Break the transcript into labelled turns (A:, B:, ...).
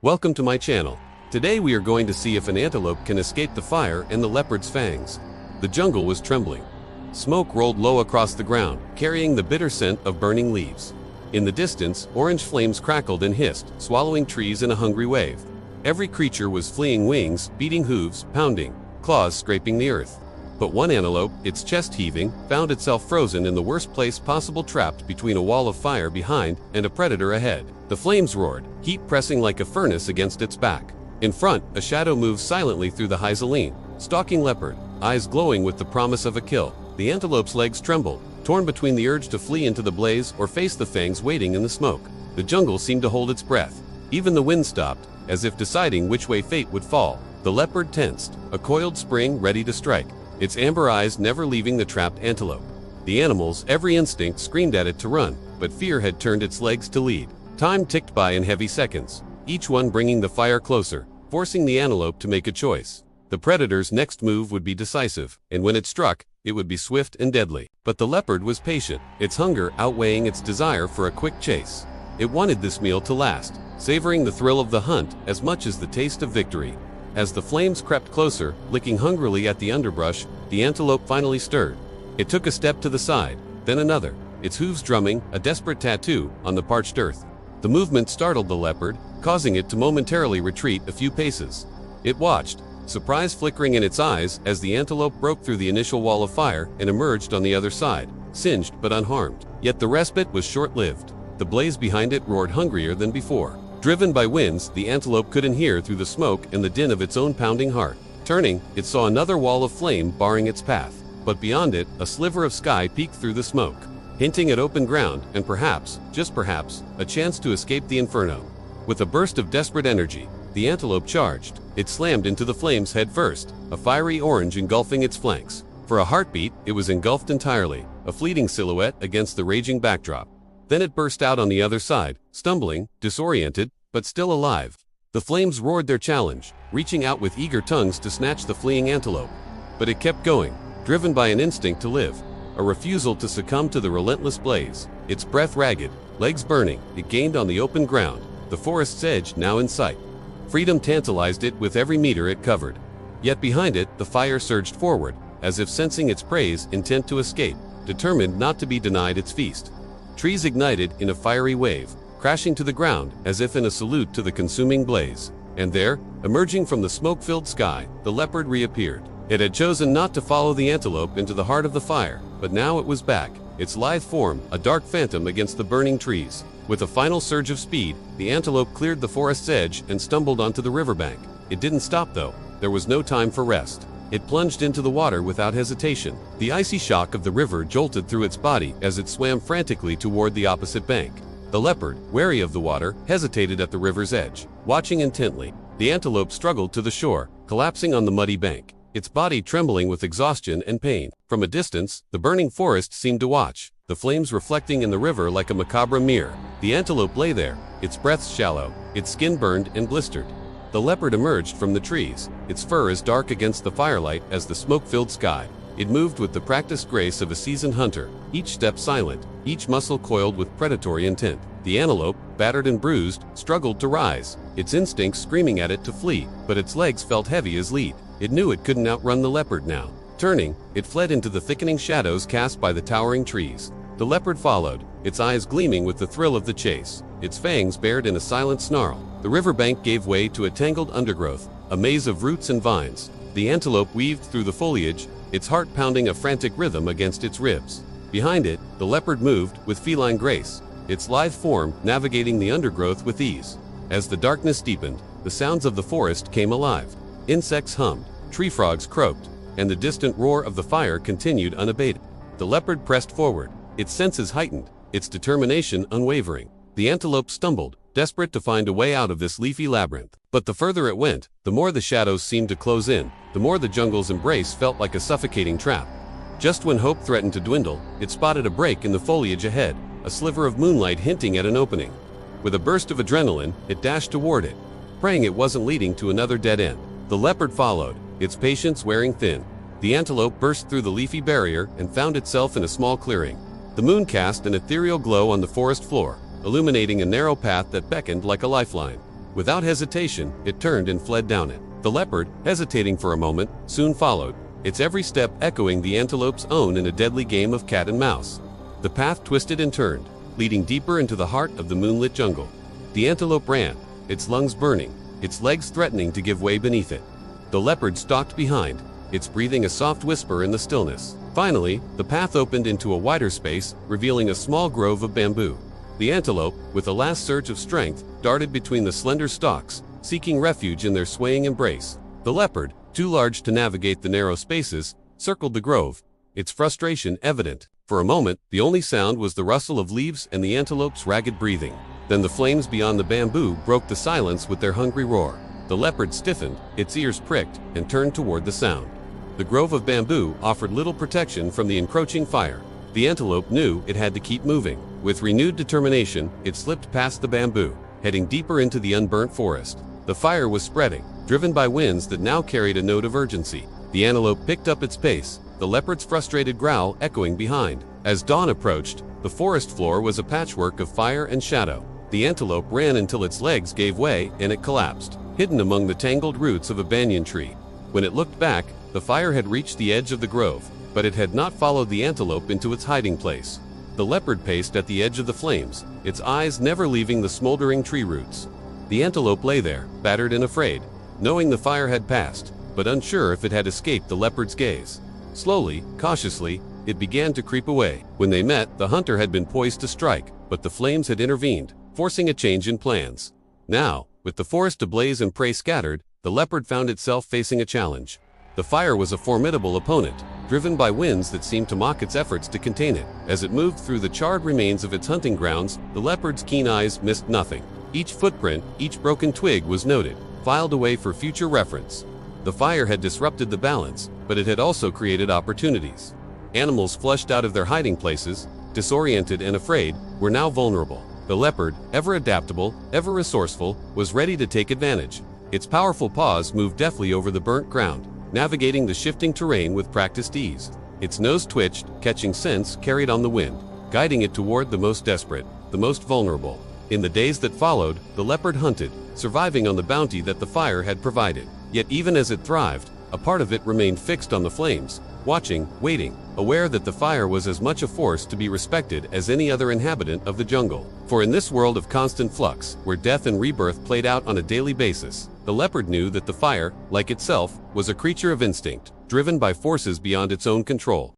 A: Welcome to my channel. Today we are going to see if an antelope can escape the fire and the leopard's fangs. The jungle was trembling. Smoke rolled low across the ground, carrying the bitter scent of burning leaves. In the distance, orange flames crackled and hissed, swallowing trees in a hungry wave. Every creature was fleeing, wings beating, hooves pounding, claws scraping the earth. But one antelope, its chest heaving, found itself frozen in the worst place possible, trapped between a wall of fire behind and a predator ahead. The flames roared, heat pressing like a furnace against its back. In front, a shadow moved silently through the hazeline, stalking leopard, eyes glowing with the promise of a kill. The antelope's legs trembled, torn between the urge to flee into the blaze or face the fangs waiting in the smoke. The jungle seemed to hold its breath. Even the wind stopped, as if deciding which way fate would fall. The leopard tensed, a coiled spring ready to strike, its amber eyes never leaving the trapped antelope. The animal's every instinct screamed at it to run, but fear had turned its legs to lead. Time ticked by in heavy seconds, each one bringing the fire closer, forcing the antelope to make a choice. The predator's next move would be decisive, and when it struck, it would be swift and deadly. But the leopard was patient, its hunger outweighing its desire for a quick chase. It wanted this meal to last, savoring the thrill of the hunt as much as the taste of victory. As the flames crept closer, licking hungrily at the underbrush, the antelope finally stirred. It took a step to the side, then another, its hooves drumming, a desperate tattoo on the parched earth. The movement startled the leopard, causing it to momentarily retreat a few paces. It watched, surprise flickering in its eyes as the antelope broke through the initial wall of fire and emerged on the other side, singed but unharmed. Yet the respite was short-lived. The blaze behind it roared hungrier than before. Driven by winds, the antelope couldn't hear through the smoke and the din of its own pounding heart. Turning, it saw another wall of flame barring its path. But beyond it, a sliver of sky peeked through the smoke, hinting at open ground and perhaps, just perhaps, a chance to escape the inferno. With a burst of desperate energy, the antelope charged. It slammed into the flames head first, a fiery orange engulfing its flanks. For a heartbeat, it was engulfed entirely, a fleeting silhouette against the raging backdrop. Then it burst out on the other side, stumbling, disoriented, but still alive. The flames roared their challenge, reaching out with eager tongues to snatch the fleeing antelope. But it kept going, driven by an instinct to live, a refusal to succumb to the relentless blaze. Its breath ragged, legs burning, it gained on the open ground, the forest's edge now in sight. Freedom tantalized it with every meter it covered. Yet behind it, the fire surged forward, as if sensing its prey's intent to escape, determined not to be denied its feast. Trees ignited in a fiery wave, crashing to the ground as if in a salute to the consuming blaze. And there, emerging from the smoke-filled sky, the leopard reappeared. It had chosen not to follow the antelope into the heart of the fire, but now it was back, its lithe form a dark phantom against the burning trees. With a final surge of speed, the antelope cleared the forest's edge and stumbled onto the riverbank. It didn't stop though. There was no time for rest. It plunged into the water without hesitation. The icy shock of the river jolted through its body as it swam frantically toward the opposite bank. The leopard, wary of the water, hesitated at the river's edge, watching intently. The antelope struggled to the shore, collapsing on the muddy bank, its body trembling with exhaustion and pain. From a distance, the burning forest seemed to watch, the flames reflecting in the river like a macabre mirror. The antelope lay there, its breath shallow, its skin burned and blistered. The leopard emerged from the trees, its fur as dark against the firelight as the smoke-filled sky. It moved with the practiced grace of a seasoned hunter, each step silent, each muscle coiled with predatory intent. The antelope, battered and bruised, struggled to rise, its instincts screaming at it to flee, but its legs felt heavy as lead. It knew it couldn't outrun the leopard now. Turning, it fled into the thickening shadows cast by the towering trees. The leopard followed, its eyes gleaming with the thrill of the chase, its fangs bared in a silent snarl. The riverbank gave way to a tangled undergrowth, a maze of roots and vines. The antelope weaved through the foliage, its heart pounding a frantic rhythm against its ribs. Behind it, the leopard moved with feline grace, its lithe form navigating the undergrowth with ease. As the darkness deepened, the sounds of the forest came alive. Insects hummed, tree frogs croaked, and the distant roar of the fire continued unabated. The leopard pressed forward, its senses heightened, its determination unwavering. The antelope stumbled, desperate to find a way out of this leafy labyrinth. But the further it went, the more the shadows seemed to close in, the more the jungle's embrace felt like a suffocating trap. Just when hope threatened to dwindle, it spotted a break in the foliage ahead, a sliver of moonlight hinting at an opening. With a burst of adrenaline, it dashed toward it, praying it wasn't leading to another dead end. The leopard followed, its patience wearing thin. The antelope burst through the leafy barrier and found itself in a small clearing. The moon cast an ethereal glow on the forest floor, illuminating a narrow path that beckoned like a lifeline. Without hesitation, it turned and fled down it. The leopard, hesitating for a moment, soon followed, its every step echoing the antelope's own in a deadly game of cat and mouse. The path twisted and turned, leading deeper into the heart of the moonlit jungle. The antelope ran, its lungs burning, its legs threatening to give way beneath it. The leopard stalked behind, its breathing a soft whisper in the stillness. Finally, the path opened into a wider space, revealing a small grove of bamboo. The antelope, with a last surge of strength, darted between the slender stalks, seeking refuge in their swaying embrace. The leopard, too large to navigate the narrow spaces, circled the grove, its frustration evident. For a moment, the only sound was the rustle of leaves and the antelope's ragged breathing. Then the flames beyond the bamboo broke the silence with their hungry roar. The leopard stiffened, its ears pricked, and turned toward the sound. The grove of bamboo offered little protection from the encroaching fire. The antelope knew it had to keep moving. With renewed determination, it slipped past the bamboo, heading deeper into the unburnt forest. The fire was spreading, driven by winds that now carried a note of urgency. The antelope picked up its pace, the leopard's frustrated growl echoing behind. As dawn approached, the forest floor was a patchwork of fire and shadow. The antelope ran until its legs gave way and it collapsed, hidden among the tangled roots of a banyan tree. When it looked back, the fire had reached the edge of the grove, but it had not followed the antelope into its hiding place. The leopard paced at the edge of the flames, its eyes never leaving the smoldering tree roots. The antelope lay there, battered and afraid, knowing the fire had passed, but unsure if it had escaped the leopard's gaze. Slowly, cautiously, it began to creep away. When they met, the hunter had been poised to strike, but the flames had intervened, forcing a change in plans. Now, with the forest ablaze and prey scattered, the leopard found itself facing a challenge. The fire was a formidable opponent, driven by winds that seemed to mock its efforts to contain it. As it moved through the charred remains of its hunting grounds, the leopard's keen eyes missed nothing. Each footprint, each broken twig was noted, filed away for future reference. The fire had disrupted the balance, but it had also created opportunities. Animals flushed out of their hiding places, disoriented and afraid, were now vulnerable. The leopard, ever adaptable, ever resourceful, was ready to take advantage. Its powerful paws moved deftly over the burnt ground, navigating the shifting terrain with practiced ease. Its nose twitched, catching scents carried on the wind, guiding it toward the most desperate, the most vulnerable. In the days that followed, the leopard hunted, surviving on the bounty that the fire had provided. Yet even as it thrived, a part of it remained fixed on the flames, watching, waiting, aware that the fire was as much a force to be respected as any other inhabitant of the jungle. For in this world of constant flux, where death and rebirth played out on a daily basis, the leopard knew that the fire, like itself, was a creature of instinct, driven by forces beyond its own control.